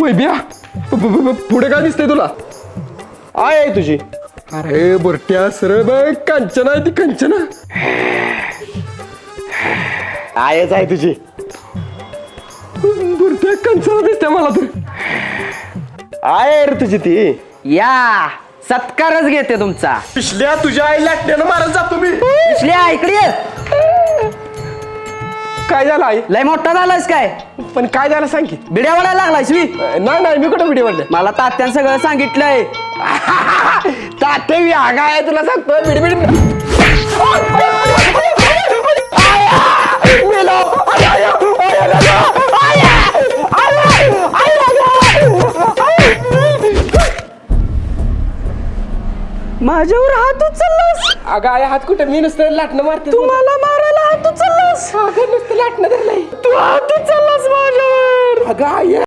वैभ्या पुढे काय दिसतंय तुला? आहे तुझी. अरे बुरट्या सरळ बघ, कंचना आहे ती कंचना. आहेच आहे तुझी. बुरट्या कंचना दिसते मला तर. आहे रे तुझी ती. या सत्कारच घेते तुमचा. पिशल्या तुझ्या आई लाटण्यानं मारत जातो मी. पिशल्या इकडे ये. काय झालं आई? लय मोठा झालायस काय? पण काय झालं सांग की. बिड्या वाढायला लागलायस मी. नाही मी कुठं व्हिडिओ वाढले. मला तात्यानं सगळं सांगितलंय. ताते मी आगा आहे तुला सांगतो. बिडबिड माझ्यावर हात उचललास. अगं आई हात कुठे? मी नुसतं लाटणं मारते. तू मला मारायला हात उचललास. नुसतं लाटणं धरलंय. तू हात उचललास माझ्यावर. अगं आई